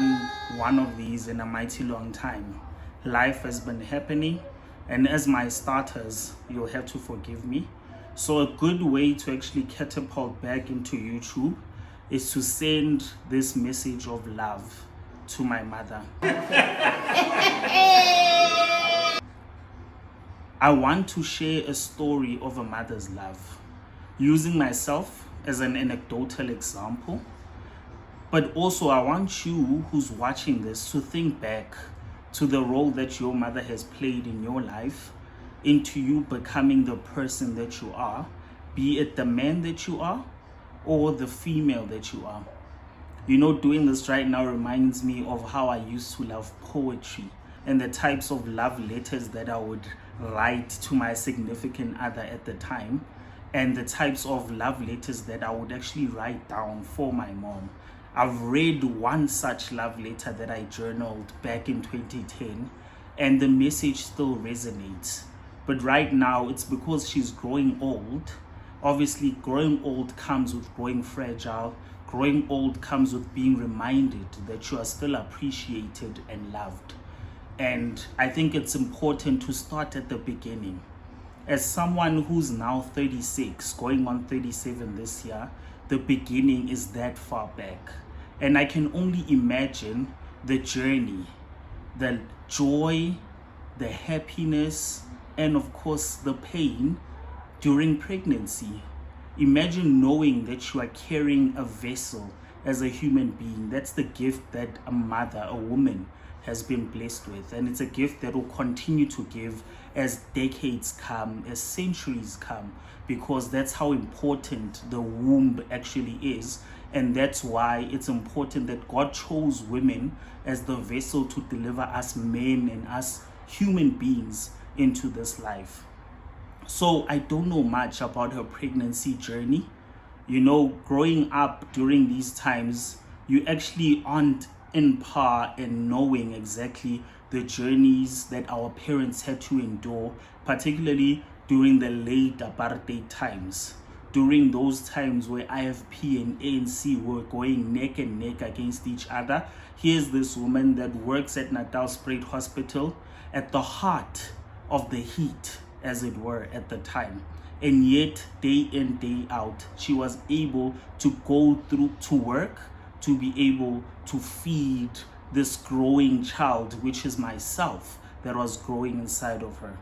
been one of these in a mighty long time. Life has been happening, and as my starters, you'll have to forgive me. So a good way to actually catapult back into YouTube is to send this message of love to my mother. I want to share a story of a mother's love, using myself as an anecdotal example. But also I want you who's watching this to think back to the role that your mother has played in your life, into you becoming the person that you are, be it the man that you are or the female that you are. You know, doing this right now reminds me of how I used to love poetry and the types of love letters that I would write to my significant other at the time, and the types of love letters that I would actually write down for my mom. I've read one such love letter that I journaled back in 2010, and the message still resonates. But right now, it's because she's growing old. Obviously, growing old comes with growing fragile. Growing old comes with being reminded that you are still appreciated and loved. And I think it's important to start at the beginning. As someone who's now 36, going on 37 this year, the beginning is that far back. And I can only imagine the journey, the joy, the happiness, and of course the pain during pregnancy. Imagine knowing that you are carrying a vessel as a human being. That's the gift that a mother, a woman, has been blessed with. And it's a gift that will continue to give as decades come, as centuries come, because that's how important the womb actually is. And that's why it's important that God chose women as the vessel to deliver us men and us human beings into this life. So I don't know much about her pregnancy journey. You know, growing up during these times, you actually aren't in par in knowing exactly the journeys that our parents had to endure, particularly during the late apartheid times. During those times where IFP and ANC were going neck and neck against each other, here's this woman that works at Natalspruit Hospital at the heart of the heat, as it were, at the time. And yet, day in, day out, she was able to go through to work, to be able to feed this growing child, which is myself, that was growing inside of her.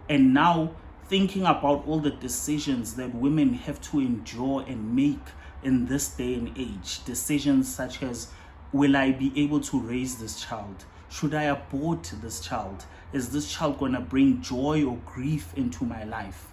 And now, thinking about all the decisions that women have to endure and make in this day and age, decisions such as, will I be able to raise this child? Should I abort this child? Is this child going to bring joy or grief into my life?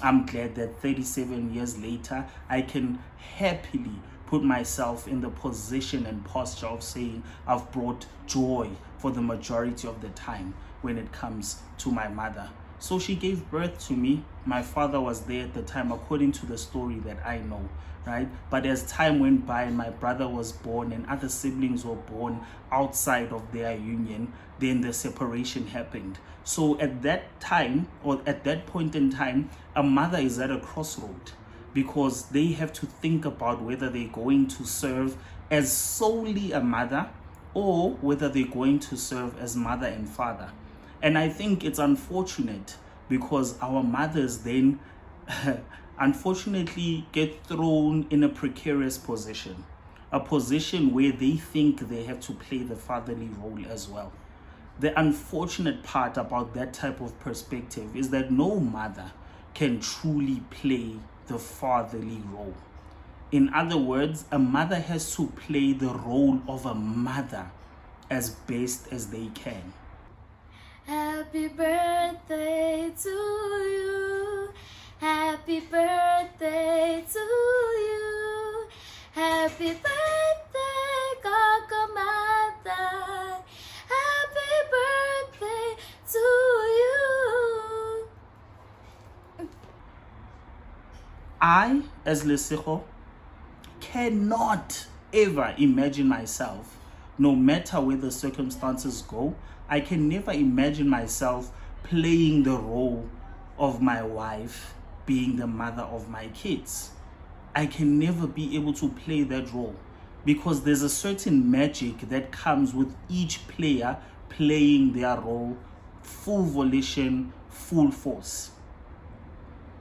I'm glad that 37 years later, I can happily put myself in the position and posture of saying I've brought joy for the majority of the time when it comes to my mother. So she gave birth to me. My father was there at the time, according to the story that I know, right? But as time went by, my brother was born and other siblings were born outside of their union, then the separation happened. So at that time, or at that point in time, a mother is at a crossroad because they have to think about whether they're going to serve as solely a mother or whether they're going to serve as mother and father. And I think it's unfortunate because our mothers then unfortunately get thrown in a precarious position, a position where they think they have to play the fatherly role as well. The unfortunate part about that type of perspective is that no mother can truly play the fatherly role. In other words, a mother has to play the role of a mother as best as they can. Happy birthday to you. Happy birthday to you. Happy birthday, Kakamata. Happy birthday to you. I, as Lesego, cannot ever imagine myself, no matter where the circumstances go, I can never imagine myself playing the role of my wife, being the mother of my kids. I can never be able to play that role because there's a certain magic that comes with each player playing their role, full volition, full force.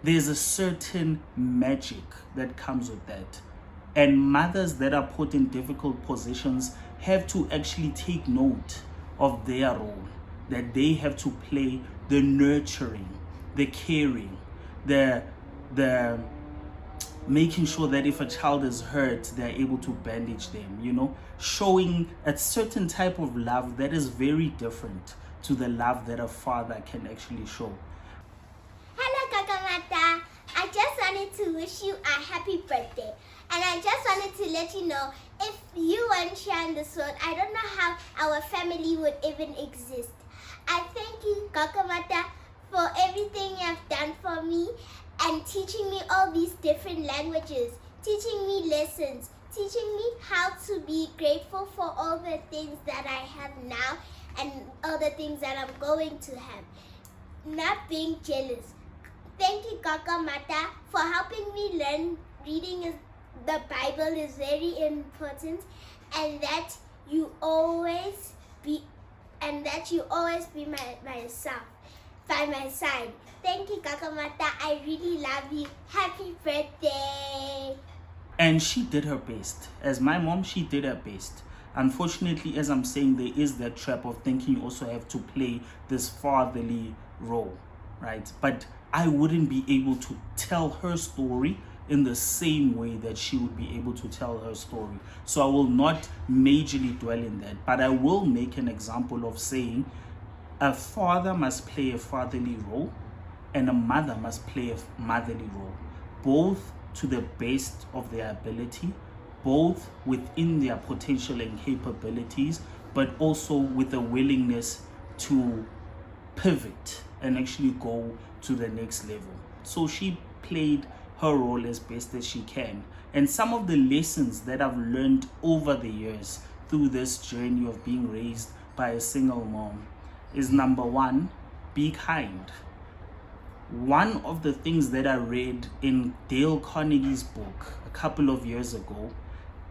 There's a certain magic that comes with that. And mothers that are put in difficult positions have to actually take note of their role, that they have to play the nurturing, the caring, the making sure that if a child is hurt, they're able to bandage them, showing a certain type of love that is very different to the love that a father can actually show. Hello, Kakamata. I just wanted to wish you a happy birthday. And I just wanted to let you know, if you weren't here in this world, I don't know how our family would even exist. I thank you, Kakamata, for everything you have done for me and teaching me all these different languages, teaching me lessons, teaching me how to be grateful for all the things that I have now and all the things that I'm going to have. Not being jealous. Thank you, Kakamata, for helping me learn reading the Bible is very important, and that you always be by my side. Thank you, Kakamata. I really love you. Happy birthday. And she did her best. As my mom, she did her best. Unfortunately, as I'm saying, there is that trap of thinking you also have to play this fatherly role, right? But I wouldn't be able to tell her story in the same way that she would be able to tell her story. So I will not majorly dwell in that, but I will make an example of saying a father must play a fatherly role and a mother must play a motherly role, both to the best of their ability, both within their potential and capabilities, but also with a willingness to pivot and actually go to the next level. So she played her role as best as she can. And some of the lessons that I've learned over the years through this journey of being raised by a single mom is, number one, be kind. One of the things that I read in Dale Carnegie's book a couple of years ago,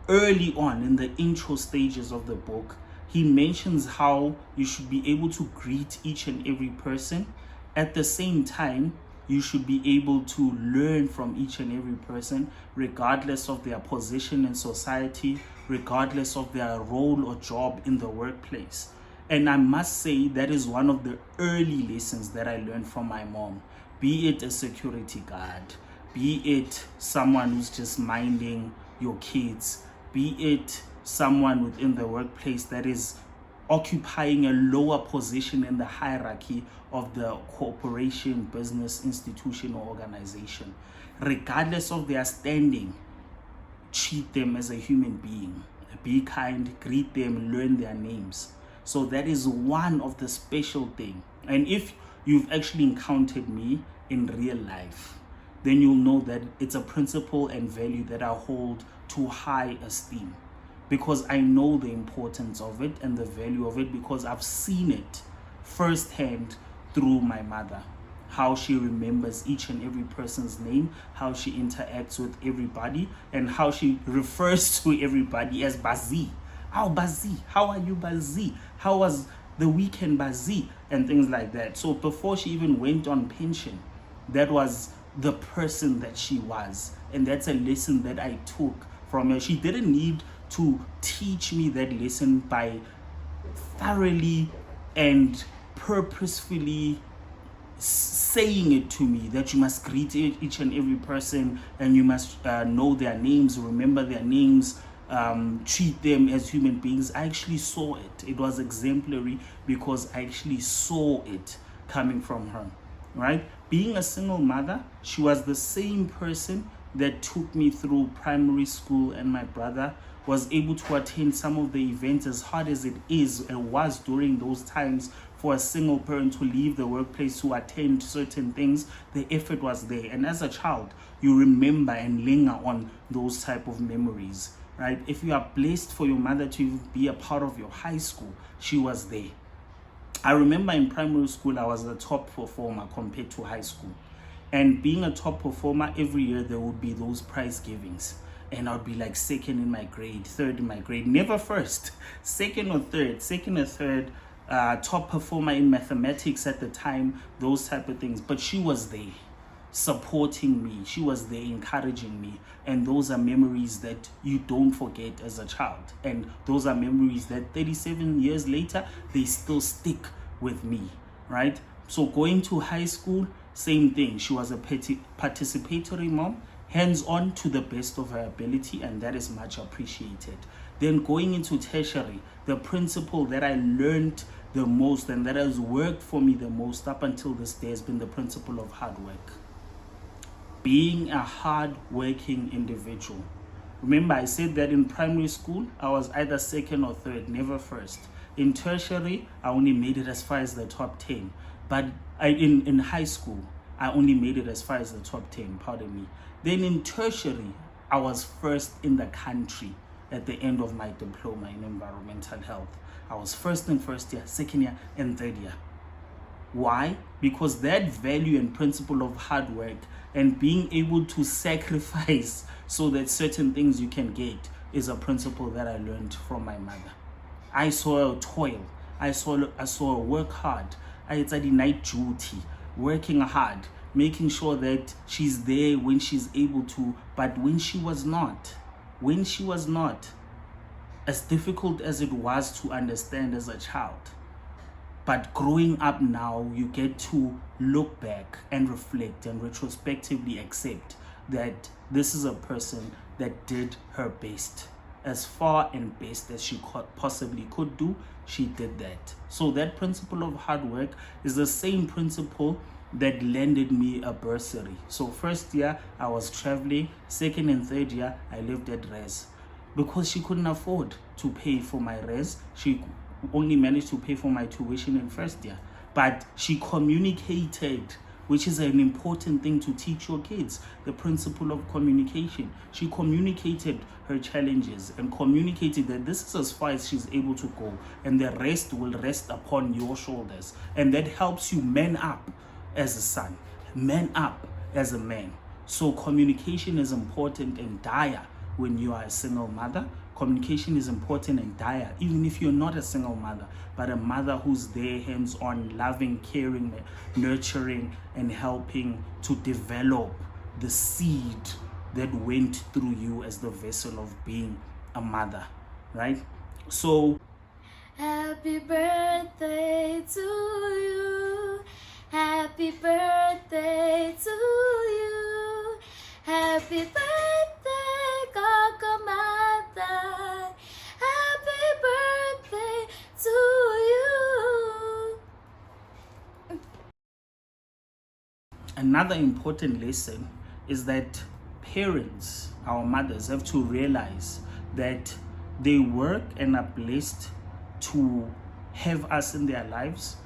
early on in the intro stages of the book, he mentions how you should be able to greet each and every person. At the same time, you should be able to learn from each and every person, regardless of their position in society, regardless of their role or job in the workplace. And I must say that is one of the early lessons that I learned from my mom. Be it a security guard, be it someone who's just minding your kids, be it someone within the workplace that is occupying a lower position in the hierarchy of the corporation, business, institution, or organization. Regardless of their standing, treat them as a human being. Be kind, greet them, learn their names. So that is one of the special things. And if you've actually encountered me in real life, then you'll know that it's a principle and value that I hold to high esteem, because I know the importance of it and the value of it, because I've seen it firsthand through my mother, how she remembers each and every person's name, how she interacts with everybody, and how she refers to everybody as Bazi. Oh, Bazi, how are you, Bazi? How was the weekend, Bazi? And things like that. So before she even went on pension, that was the person that she was. And that's a lesson that I took from her. She didn't need to teach me that lesson by thoroughly and purposefully saying it to me, that you must greet each and every person and you must know their names, remember their names, treat them as human beings. I actually saw it. It was exemplary because I actually saw it coming from her, right? Being a single mother, she was the same person that took me through primary school, and my brother was able to attend some of the events, as hard as it was during those times for a single parent to leave the workplace to attend certain things. The effort was there, and as a child you remember and linger on those type of memories, right? If you are blessed for your mother to be a part of your high school, she was there. I remember in primary school I was the top performer compared to high school, and being a top performer, every year there would be those prize givings. and I'd be like second in my grade, third in my grade, never first, second or third, top performer in mathematics at the time, those type of things. But she was there supporting me, she was there encouraging me, and those are memories that you don't forget as a child, and those are memories that 37 years later they still stick with me, right? So going to high school, same thing. She was a participatory mom, hands-on to the best of her ability, and that is much appreciated. Then going into tertiary, the principle that I learned the most and that has worked for me the most up until this day has been the principle of hard work. Being a hard-working individual. Remember, I said that in primary school, I was either second or third, never first. In tertiary, I only made it as far as the top 10. But in high school, I only made it as far as the top 10, pardon me. Then in tertiary, I was first in the country at the end of my diploma in environmental health. I was first in first year, second year, and third year. Why? Because that value and principle of hard work and being able to sacrifice so that certain things you can get is a principle that I learned from my mother. I saw her toil. I saw her work hard. I did night duty, working hard, making sure that she's there when she's able to, but when she was not, as difficult as it was to understand as a child. But growing up now, you get to look back and reflect and retrospectively accept that this is a person that did her best. As far and best as she possibly could do, she did that. So that principle of hard work is the same principle that landed me a bursary. So first year, I was traveling. Second and third year, I lived at res. Because she couldn't afford to pay for my res, she only managed to pay for my tuition in first year. But she communicated, which is an important thing to teach your kids, the principle of communication. She communicated her challenges and communicated that this is as far as she's able to go, and the rest will rest upon your shoulders. And that helps you man up as a son, man up as a man. So communication is important and dire when you are a single mother. Communication is important and dire, even if you're not a single mother, but a mother who's there, hands-on, loving, caring, nurturing, and helping to develop the seed that went through you as the vessel of being a mother, right? So, happy birthday to you. Happy birthday to you. Happy birthday, Kakamata. Happy birthday to you. Another important lesson is that parents, our mothers, have to realize that they work and are blessed to have us in their lives,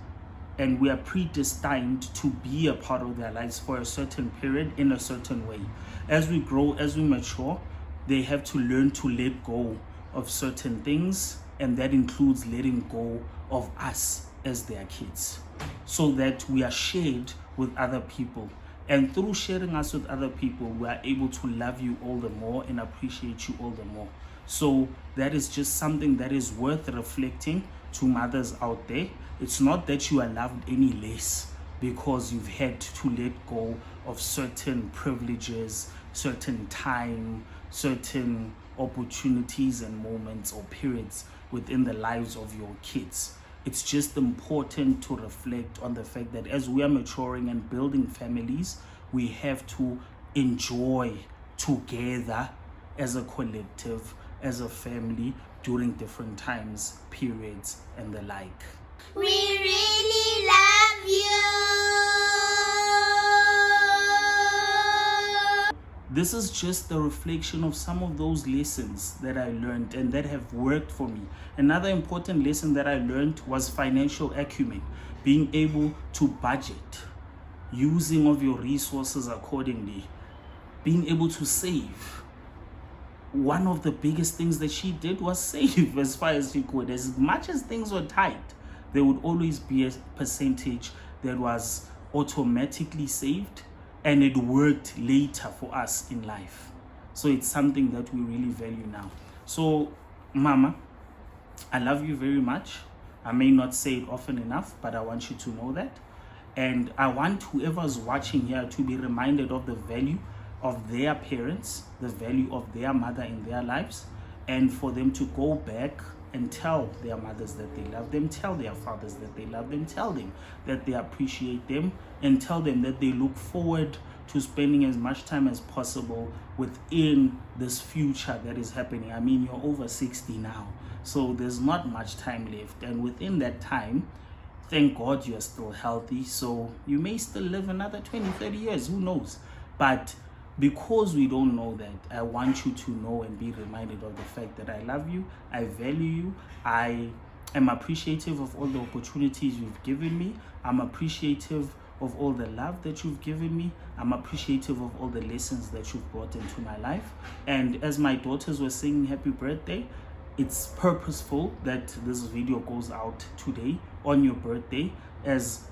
and we are predestined to be a part of their lives for a certain period in a certain way. As we grow, as we mature, they have to learn to let go of certain things, and that includes letting go of us as their kids, so that we are shared with other people. And through sharing us with other people, we are able to love you all the more and appreciate you all the more. So that is just something that is worth reflecting to mothers out there. It's not that you are loved any less because you've had to let go of certain privileges, certain time, certain opportunities and moments or periods within the lives of your kids. It's just important to reflect on the fact that as we are maturing and building families, we have to enjoy together as a collective, as a family, during different times, periods, and the like. We really love you. This is just a reflection of some of those lessons that I learned and that have worked for me. Another important lesson that I learned was financial acumen, being able to budget, using of your resources accordingly, being able to save. One of the biggest things that she did was save as far as she could. As much as things were tight, there would always be a percentage that was automatically saved, and it worked later for us in life. So it's something that we really value now. So, Mama, I love you very much. I may not say it often enough, but I want you to know that. And I want whoever's watching here to be reminded of the value of their parents, the value of their mother in their lives, and for them to go back and tell their mothers that they love them, tell their fathers that they love them, tell them that they appreciate them, and tell them that they look forward to spending as much time as possible within this future that is happening. I mean, you're over 60 now, so there's not much time left, and within that time, thank God you're still healthy, so you may still live another 20-30 years, who knows. But because we don't know that, I want you to know and be reminded of the fact that I love you, I value you, I am appreciative of all the opportunities you've given me, I'm appreciative of all the love that you've given me, I'm appreciative of all the lessons that you've brought into my life. And as my daughters were singing happy birthday, it's purposeful that this video goes out today on your birthday as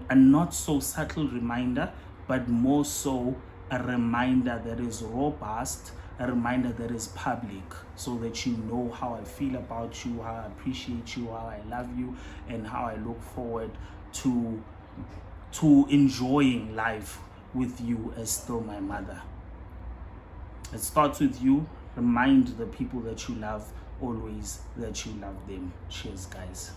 a not so subtle reminder, but more so a reminder that is robust, a reminder that is public, so that you know how I feel about you, how I appreciate you, how I love you, and how I look forward to enjoying life with you as still my mother. It starts with you. Remind the people that you love always that you love them. Cheers, guys.